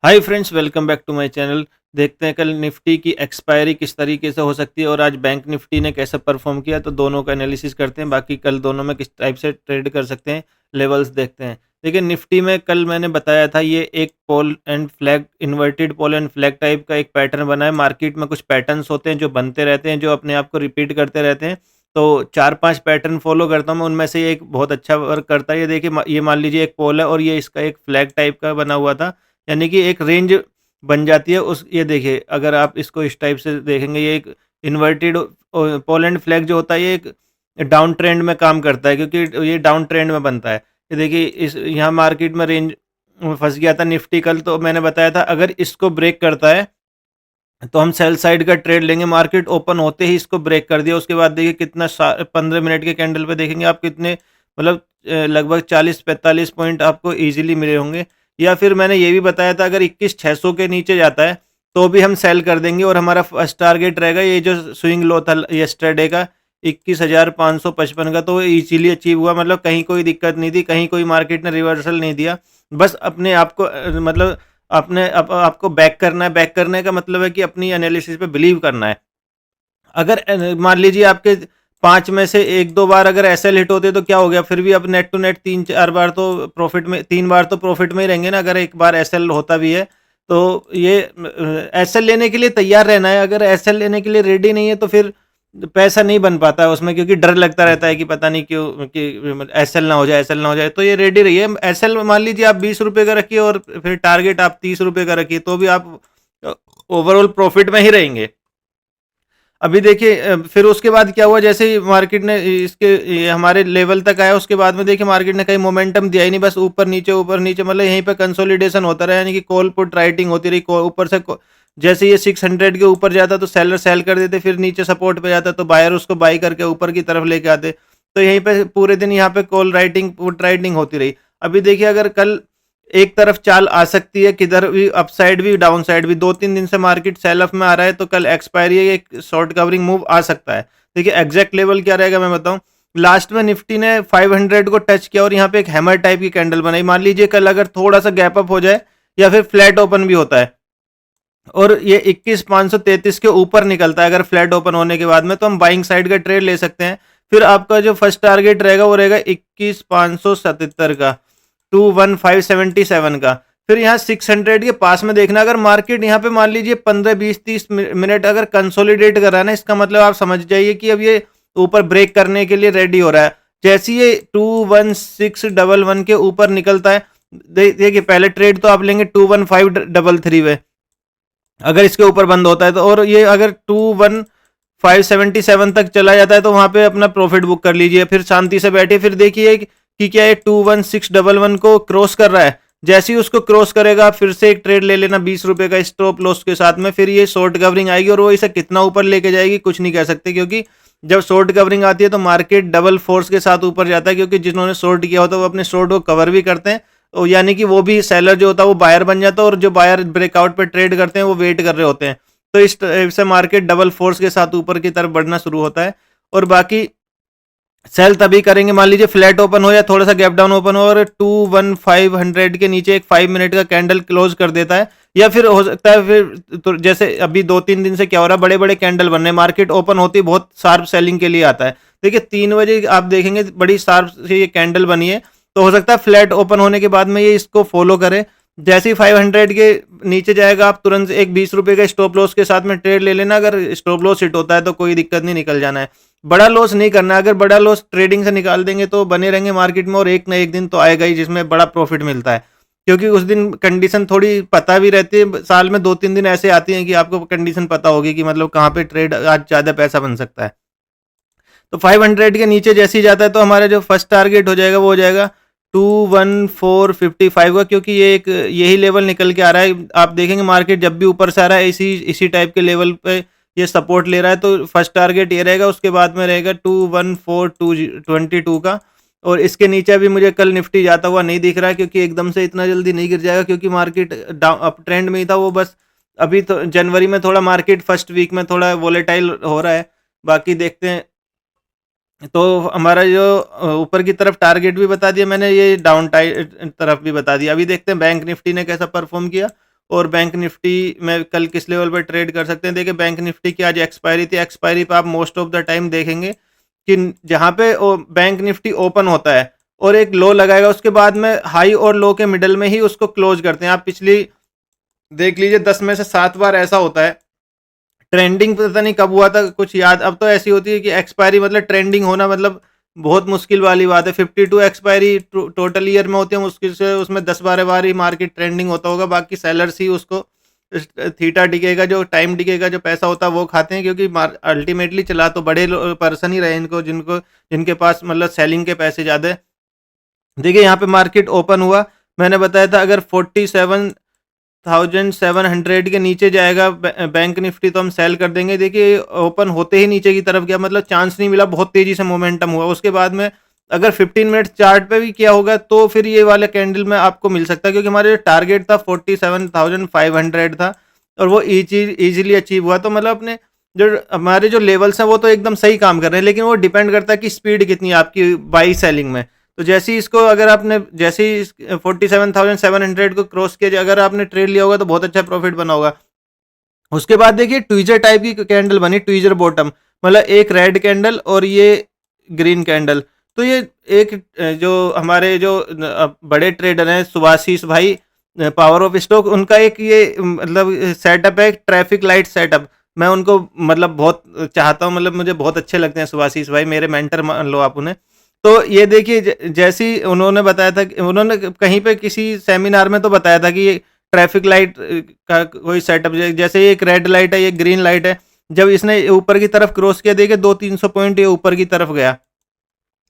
Hi friends, welcome back to my channel. देखते हैं कल निफ्टी की एक्सपायरी किस तरीके से हो सकती है और आज बैंक निफ्टी ने कैसा परफॉर्म किया, तो दोनों का एनालिसिस करते हैं। बाकी कल दोनों में किस टाइप से ट्रेड कर सकते हैं, लेवल्स देखते हैं। देखिए, निफ्टी में कल मैंने बताया था ये एक pole and flag, inverted pole and flag type का एक पैटर्न बना है। मार्केट में कुछ पैटर्न्स होते हैं जो बनते रहते हैं, जो अपने आप को रिपीट करते रहते हैं। तो 4-5 पैटर्न फॉलो करता हूँ मैं, उनमें से ये एक बहुत अच्छा वर्क करता है। ये देखिए, ये मान लीजिए एक पोल है और ये इसका एक फ्लैग टाइप का बना हुआ था, यानी कि एक रेंज बन जाती है। उस ये देखिए, अगर आप इसको इस टाइप से देखेंगे, ये एक इन्वर्टेड पोलैंड फ्लैग जो होता है, ये एक डाउन ट्रेंड में काम करता है, क्योंकि ये डाउन ट्रेंड में बनता है। ये देखिए, इस यहाँ मार्केट में रेंज फंस गया था निफ्टी कल। तो मैंने बताया था अगर इसको ब्रेक करता है तो हम सेल साइड का ट्रेड लेंगे। मार्केट ओपन होते ही इसको ब्रेक कर दिया। उसके बाद देखिए कितना 15 मिनट के कैंडल पे देखेंगे आप कितने, मतलब लगभग 40-45 पॉइंट आपको इजीली मिले होंगे। या फिर मैंने ये भी बताया था अगर 21,600 के नीचे जाता है तो भी हम सेल कर देंगे और हमारा फर्स्ट टारगेट रहेगा ये जो स्विंग लो था यस्टरडे का 21,555 का, तो वो इजीली अचीव हुआ। मतलब कहीं कोई दिक्कत नहीं थी, कहीं कोई मार्केट ने रिवर्सल नहीं दिया। बस अपने आप को मतलब आपने आपको बैक करना है। बैक करने का मतलब है कि अपनी एनालिसिस पे बिलीव करना है। अगर मान लीजिए आपके 5 में से 1-2 बार अगर एसएल हिट होते तो क्या हो गया? फिर भी आप नेट टू नेट 3-4 बार तो प्रॉफिट में, 3 बार तो प्रॉफिट में ही रहेंगे ना, अगर एक बार एसएल होता भी है। तो ये एसएल लेने के लिए तैयार रहना है। अगर एसएल लेने के लिए रेडी नहीं है तो फिर पैसा नहीं बन पाता है उसमें, क्योंकि डर लगता रहता है कि पता नहीं क्यों कि एसएल ना हो जाए, एसएल ना हो जाए। तो ये रेडी रहिए। एसएल मान लीजिए आप 20 रुपए का रखिए और फिर टारगेट आप 30 रुपए का रखिए, तो भी आप ओवरऑल प्रॉफिट में ही रहेंगे। अभी देखिए, फिर उसके बाद क्या हुआ, जैसे ही मार्केट ने इसके ये हमारे लेवल तक आया, उसके बाद में देखिए मार्केट ने कहीं मोमेंटम दिया ही नहीं। बस ऊपर नीचे, मतलब यहीं पे कंसोलिडेशन होता रहा, यानी कि कॉल पुट राइटिंग होती रही। ऊपर से जैसे ये 600 के ऊपर जाता तो सेलर सेल कर देते, फिर नीचे सपोर्ट पे जाता तो बायर उसको बाई करके ऊपर की तरफ लेके आते। तो यहीं पे पूरे दिन यहाँ पे कॉल राइटिंग पुट राइटिंग होती रही। अभी देखिए, अगर कल एक तरफ चाल आ सकती है, किधर भी अपसाइड भी डाउन साइड भी। 2-3 दिन से मार्केट सेल ऑफ में आ रहा है, तो कल एक्सपायरी एक शॉर्ट कवरिंग मूव आ सकता है। देखिए एग्जैक्ट लेवल क्या रहेगा मैं बताऊं। लास्ट में निफ्टी ने 500 को टच किया और यहाँ पे एक हैमर टाइप की कैंडल बनाई। मान लीजिए कल अगर थोड़ा सा गैप अप हो जाए या फिर फ्लैट ओपन भी होता है और ये 21,533 के ऊपर निकलता है, अगर फ्लैट ओपन होने के बाद में, तो हम बाइंग साइड का ट्रेड ले सकते हैं। फिर आपका जो फर्स्ट टारगेट रहेगा वो रहेगा 21,577 का, 21,577 का। फिर यहाँ 600 के पास में देखना। अगर मार्केट यहाँ पे मान लीजिए 15-20-30 मिनट अगर कंसोलिडेट कर रहा है ना, इसका मतलब आप समझ जाइए कि अब ये ऊपर ब्रेक करने के लिए रेडी हो रहा है। जैसे ये 21,611 के ऊपर निकलता है, देखिए पहले ट्रेड तो आप लेंगे 21,533 में, अगर इसके ऊपर बंद होता है तो। और ये अगर 21,577 तक चला जाता है तो वहां पे अपना प्रॉफिट बुक कर लीजिए। फिर शांति से बैठिए, फिर देखिए कि क्या ये 21,611 को क्रॉस कर रहा है। जैसे ही उसको क्रॉस करेगा फिर से एक ट्रेड ले लेना 20 रुपए का स्टॉप लॉस के साथ में। फिर ये शॉर्ट कवरिंग आएगी और वो इसे कितना ऊपर लेके जाएगी कुछ नहीं कह सकते, क्योंकि जब शॉर्ट कवरिंग आती है तो मार्केट डबल फोर्स के साथ ऊपर जाता है, क्योंकि जिन्होंने शॉर्ट किया होता है वो अपने शॉर्ट को कवर भी करते हैं। तो यानी कि वो भी सेलर जो होता है वो बायर बन जाता है, और जो बायर ब्रेकआउट पे ट्रेड करते हैं वो वेट कर रहे होते हैं। तो इस टाइप से मार्केट डबल फोर्स के साथ ऊपर की तरफ बढ़ना शुरू होता है। और बाकी सेल तभी करेंगे मान लीजिए फ्लैट ओपन हो या थोड़ा सा गैप डाउन ओपन हो और 21,500 के नीचे एक 5 मिनट का कैंडल क्लोज कर देता है। या फिर हो सकता है फिर तो जैसे अभी 2-3 दिन से क्या हो रहा है, बड़े बड़े कैंडल बन रहे हैं। मार्केट ओपन होती है बहुत शार्प सेलिंग के लिए आता है। देखिए 3 बजे आप देखेंगे बड़ी शार्प से ये कैंडल बनी है, तो हो सकता है फ्लैट ओपन होने के बाद में ये इसको फॉलो करे। जैसे ही 500 के नीचे जाएगा आप तुरंत एक 20 रुपए का स्टॉप लॉस के साथ में ट्रेड ले लेना। अगर स्टॉप लॉस हिट होता है तो कोई दिक्कत नहीं, निकल जाना है। बड़ा लॉस नहीं करना है। अगर बड़ा लॉस ट्रेडिंग से निकाल देंगे तो बने रहेंगे मार्केट में, और एक ना एक दिन तो आएगा ही जिसमें बड़ा प्रॉफिट मिलता है, क्योंकि उस दिन कंडीशन थोड़ी पता भी रहती है। साल में 2-3 दिन ऐसे आती हैं कि आपको कंडीशन पता होगी कि मतलब कहाँ पे ट्रेड आज ज़्यादा पैसा बन सकता है। तो 500 के नीचे जैसे ही जाता है तो हमारा जो फर्स्ट टारगेट हो जाएगा वो हो जाएगा 21,455 का, क्योंकि ये एक यही लेवल निकल के आ रहा है। आप देखेंगे मार्केट जब भी ऊपर से आ रहा है इसी इसी टाइप के लेवल पे ये सपोर्ट ले रहा है। तो फर्स्ट टारगेट ये रहेगा, उसके बाद में रहेगा 21,422 का। और इसके नीचे भी मुझे कल निफ्टी जाता हुआ नहीं दिख रहा है, क्योंकि एकदम से इतना जल्दी नहीं गिर जाएगा, क्योंकि मार्केट डाउन अप ट्रेंड में ही था वो। बस अभी तो जनवरी में थोड़ा मार्केट फर्स्ट वीक में थोड़ा वोलेटाइल हो रहा है। बाकी देखते हैं। तो हमारा जो ऊपर की तरफ टारगेट भी बता दिया मैंने, ये डाउन तरफ भी बता दिया। अभी देखते हैं बैंक निफ्टी ने कैसा परफॉर्म किया और बैंक निफ्टी में कल किस लेवल पर ट्रेड कर सकते हैं। देखिए बैंक निफ्टी की आज एक्सपायरी थी, एक्सपायरी पे आप मोस्ट ऑफ द टाइम देखेंगे कि जहाँ पे बैंक निफ्टी ओपन होता है और एक लो लगाएगा, उसके बाद में हाई और लो के मिडल में ही उसको क्लोज करते हैं। आप पिछली देख लीजिए 10 में से 7 बार ऐसा होता है। ट्रेंडिंग पता नहीं कब हुआ था कुछ याद, अब तो ऐसी होती है कि एक्सपायरी मतलब ट्रेंडिंग होना मतलब बहुत मुश्किल वाली बात है। 52 एक्सपायरी टोटल ईयर में होती है, मुश्किल से उसमें 10-12 बार ही मार्केट ट्रेंडिंग होता होगा, बाकी सेलर्स ही उसको थीटा टिकेगा, जो टाइम टिकेगा, जो पैसा होता है वो खाते हैं, क्योंकि अल्टीमेटली चला तो बड़े पर्सन ही रहे इनको, जिनके पास मतलब सेलिंग के पैसे ज़्यादा है। देखिए यहाँ पे मार्केट ओपन हुआ, मैंने बताया था अगर 47,700 के नीचे जाएगा बैंक निफ्टी तो हम सेल कर देंगे। देखिए ओपन होते ही नीचे की तरफ गया, मतलब चांस नहीं मिला, बहुत तेजी से मोमेंटम हुआ। उसके बाद में अगर 15 मिनट चार्ट पे भी किया होगा तो फिर ये वाले कैंडल में आपको मिल सकता है, क्योंकि हमारे जो टारगेट था 47,500 था और वो इजीली अचीव हुआ। तो मतलब अपने जो हमारे जो लेवल्स हैं वो तो एकदम सही काम कर रहे हैं, लेकिन वो डिपेंड करता है कि स्पीड कितनी है आपकी बाई सेलिंग में। तो जैसे ही इसको अगर आपने जैसे ही 47,700 को क्रॉस किया, अगर आपने ट्रेड लिया होगा तो बहुत अच्छा प्रॉफिट बना होगा। उसके बाद देखिए ट्वीजर टाइप की कैंडल बनी, ट्वीजर बॉटम, मतलब एक रेड कैंडल और ये ग्रीन कैंडल। तो ये एक जो हमारे जो बड़े ट्रेडर हैं सुभाशीष भाई, पावर ऑफ स्टॉक, उनका एक ये मतलब सेटअप है, ट्रैफिक लाइट सेटअप। मैं उनको मतलब बहुत चाहता हूँ, मतलब मुझे बहुत अच्छे लगते हैं सुभाशीष भाई, मेरे मेंटर मान लो आप उन्हें। तो ये देखिए जैसे ही उन्होंने बताया था कि उन्होंने कहीं पे किसी सेमिनार में तो बताया था कि ये ट्रैफिक लाइट का कोई सेटअप, जैसे ये एक रेड लाइट है, ये ग्रीन लाइट है, जब इसने ऊपर की तरफ क्रॉस किया, देखिए 200-300 पॉइंट ये ऊपर की तरफ गया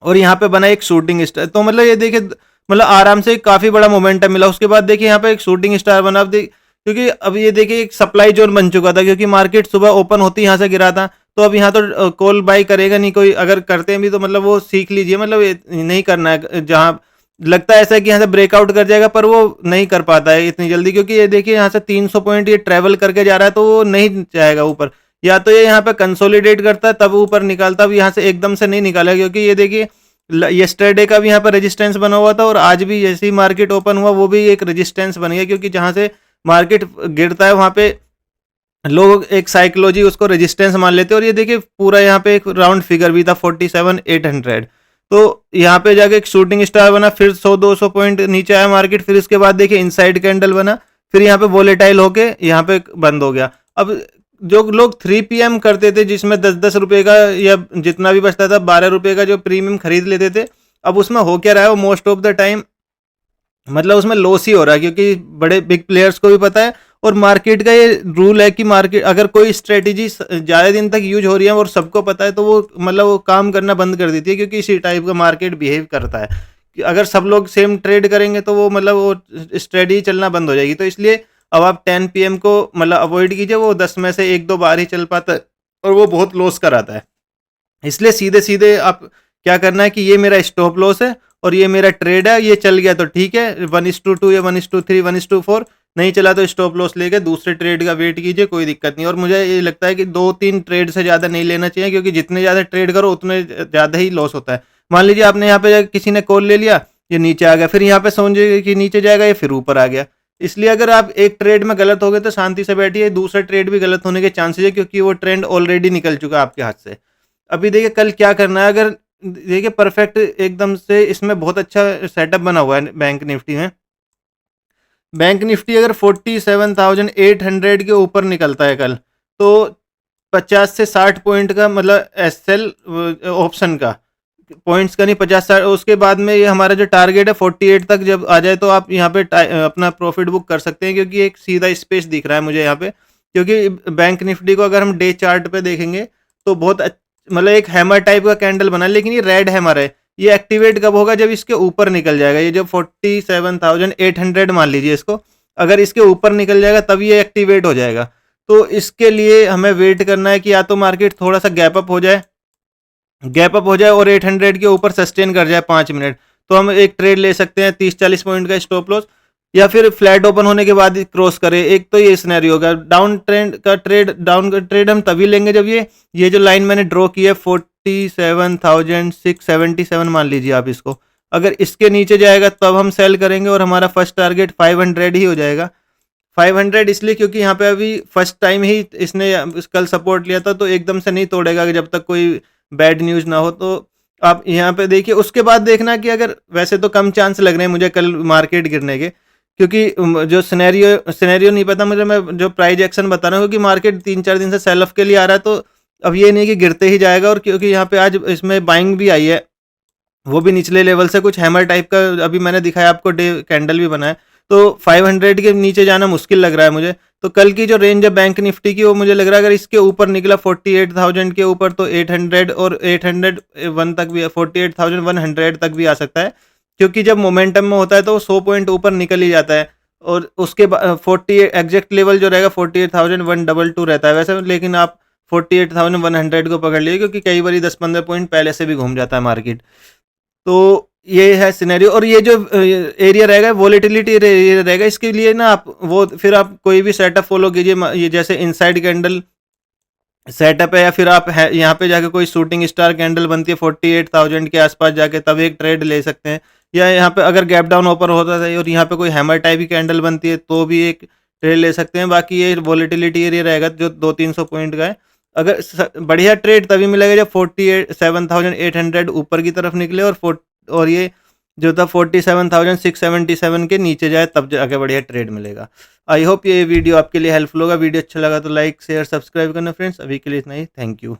और यहाँ पे बना एक शूटिंग स्टार। तो मतलब ये देखिए मतलब आराम से काफी बड़ा मोमेंटम मिला। उसके बाद देखिए यहाँ पे एक शूटिंग स्टार बना। अब क्योंकि अब ये देखिए एक सप्लाई जोन बन चुका था, क्योंकि मार्केट सुबह ओपन होती यहाँ से गिरा था, तो अब यहाँ तो कॉल बाई करेगा नहीं कोई, अगर करते हैं भी तो मतलब वो सीख लीजिए, मतलब नहीं करना है। जहाँ लगता है ऐसा है कि यहाँ से ब्रेकआउट कर जाएगा, पर वो नहीं कर पाता है इतनी जल्दी, क्योंकि ये देखिए यहाँ से 300 पॉइंट ये ट्रेवल करके जा रहा है, तो वो नहीं जाएगा ऊपर। या तो ये यहाँ पे कंसोलिडेट करता है तब ऊपर निकालता, अब यहाँ से एकदम से नहीं निकालेगा, क्योंकि ये देखिए येस्टरडे का भी यहाँ पर रेजिस्टेंस बना हुआ था और आज भी जैसे ही मार्केट ओपन हुआ वो भी एक रेजिस्टेंस बन गया, क्योंकि जहाँ से मार्केट गिरता है वहाँ पे लोग एक साइकोलॉजी उसको रेजिस्टेंस मान लेते हैं। और ये देखिए पूरा यहाँ पे एक राउंड फिगर भी था 47,800, तो यहाँ पे जाके एक शूटिंग स्टार बना, फिर 100-200 पॉइंट नीचे आया मार्केट, फिर इसके बाद देखिए इनसाइड कैंडल बना, फिर यहाँ पे वोलेटाइल होके यहाँ पे बंद हो गया। अब जो लोग 3 PM करते थे जिसमें 10-10 रुपए का या जितना भी बचता था 12 रुपए का जो प्रीमियम खरीद लेते थे, अब उसमें हो क्या रहा है, वो मोस्ट ऑफ द टाइम मतलब उसमें लॉस ही हो रहा है, क्योंकि बड़े बिग प्लेयर्स को भी पता है और मार्केट का ये रूल है कि मार्केट अगर कोई स्ट्रेटेजी ज़्यादा दिन तक यूज हो रही है और सबको पता है, तो वो मतलब वो काम करना बंद कर देती है, क्योंकि इसी टाइप का मार्केट बिहेव करता है कि अगर सब लोग सेम ट्रेड करेंगे तो वो मतलब वो स्ट्रेटेजी चलना बंद हो जाएगी। तो इसलिए अब आप 10 PM को मतलब अवॉइड कीजिए, वो 10 में से 1-2 बार ही चल पाता है और वो बहुत लॉस कराता है। इसलिए सीधे सीधे आप क्या करना है कि ये मेरा स्टॉप लॉस है और ये मेरा ट्रेड है, ये चल गया तो ठीक है, 1:2 या 1:3 1:4, नहीं चला तो स्टॉप लॉस लेके दूसरे ट्रेड का वेट कीजिए, कोई दिक्कत नहीं। और मुझे ये लगता है कि 2-3 ट्रेड से ज़्यादा नहीं लेना चाहिए, क्योंकि जितने ज़्यादा ट्रेड करो उतने ज़्यादा ही लॉस होता है। मान लीजिए आपने यहाँ पे किसी ने कॉल ले लिया, ये नीचे आ गया, फिर यहाँ पे समझिए कि नीचे जाएगा, ये फिर ऊपर आ गया। इसलिए अगर आप एक ट्रेड में गलत हो गए तो शांति से बैठिए, दूसरा ट्रेड भी गलत होने के चांसेस है, क्योंकि वो ट्रेंड ऑलरेडी निकल चुका है आपके हाथ से। अभी देखिए कल क्या करना है, अगर देखिए परफेक्ट एकदम से इसमें बहुत अच्छा सेटअप बना हुआ है बैंक निफ्टी में। बैंक निफ्टी अगर 47,800 के ऊपर निकलता है कल, तो 50 से 60 पॉइंट का मतलब एसएल ऑप्शन का, पॉइंट्स का नहीं, 50-60। उसके बाद में ये हमारा जो टारगेट है 48 तक जब आ जाए तो आप यहाँ पे अपना प्रॉफिट बुक कर सकते हैं, क्योंकि एक सीधा स्पेस दिख रहा है मुझे यहाँ पे। क्योंकि बैंक निफ्टी को अगर हम डे चार्ट पे देखेंगे तो बहुत मतलब एक हैमर टाइप का कैंडल बना है, लेकिन ये रेड हैमर है। ये एक्टिवेट कब होगा, जब इसके ऊपर निकल जाएगा, ये जो 47,800 मान लीजिए इसको, अगर इसके ऊपर निकल जाएगा तब ये एक्टिवेट हो जाएगा। तो इसके लिए हमें वेट करना है कि या तो मार्केट थोड़ा सा गैप अप हो जाए और 800 के ऊपर सस्टेन कर जाए 5 मिनट, तो हम एक ट्रेड ले सकते हैं 30-40 पॉइंट का स्टॉप लॉस, या फिर फ्लैट ओपन होने के बाद क्रॉस करे। एक तो ये सिनेरियो होगा। डाउन का ट्रेड हम तभी लेंगे जब ये जो लाइन मैंने ड्रॉ की है 47,677 मान लीजिए आप इसको, अगर इसके नीचे जाएगा तब हम सेल करेंगे और हमारा फर्स्ट टारगेट 500 ही हो जाएगा। 500 इसलिए क्योंकि यहाँ पे अभी फर्स्ट टाइम ही इसने कल सपोर्ट लिया था, तो एकदम से नहीं तोड़ेगा जब तक कोई बैड न्यूज़ ना हो। तो आप यहाँ पे देखिए, उसके बाद देखना कि अगर, वैसे तो कम चांस लग रहे हैं मुझे कल मार्केट गिरने के, क्योंकि जो सिनेरियो नहीं पता मुझे, मैं जो प्राइस एक्शन बता रहा हूँ, क्योंकि मार्केट 3-4 दिन से सेल ऑफ के लिए आ रहा है, तो अब ये नहीं कि गिरते ही जाएगा। और क्योंकि यहाँ पे आज इसमें बाइंग भी आई है, वो भी निचले लेवल से कुछ हैमर टाइप का, अभी मैंने दिखाया आपको, डे कैंडल भी बना है, तो 500 के नीचे जाना मुश्किल लग रहा है मुझे। तो कल की जो रेंज है बैंक निफ्टी की, वो मुझे लग रहा है अगर इसके ऊपर निकला 48,000 के ऊपर, तो 800 और 801 तक भी, 48,100 तक भी आ सकता है, क्योंकि जब मोमेंटम में होता है तो वो 100 पॉइंट ऊपर निकल ही जाता है। और उसके बाद 40 एग्जैक्ट लेवल जो रहेगा 48,122 रहता है वैसे, लेकिन आप 48,100 को पकड़ लिए, क्योंकि कई बार 10-15 पॉइंट पहले से भी घूम जाता है मार्केट। तो ये है सिनेरियो। और ये जो एरिया रहेगा, वोलेटिलिटी एरिया रहेगा, इसके लिए ना आप वो, फिर आप कोई भी सेटअप फॉलो कीजिए, ये जैसे इनसाइड कैंडल सेटअप है, या फिर आप यहाँ पे जाके कोई शूटिंग स्टार कैंडल बनती है 48,000 के आसपास जाके, तब एक ट्रेड ले सकते हैं। या यहाँ पे अगर गैप डाउन ओपन होता है और यहाँ पे कोई हैमर टाइप की कैंडल बनती है, तो भी एक ट्रेड ले सकते हैं। बाकी ये वोलेटिलिटी एरिया रहेगा जो 200-300 पॉइंट का है। अगर बढ़िया ट्रेड तभी मिलेगा जब 47,800 ऊपर की तरफ निकले, और ये जो था 47,677 के नीचे जाए, तब जाके बढ़िया ट्रेड मिलेगा। आई होप ये वीडियो आपके लिए हेल्पफुल होगा। वीडियो अच्छा लगा तो लाइक शेयर सब्सक्राइब करना फ्रेंड्स। अभी के लिए इतना ही, थैंक यू।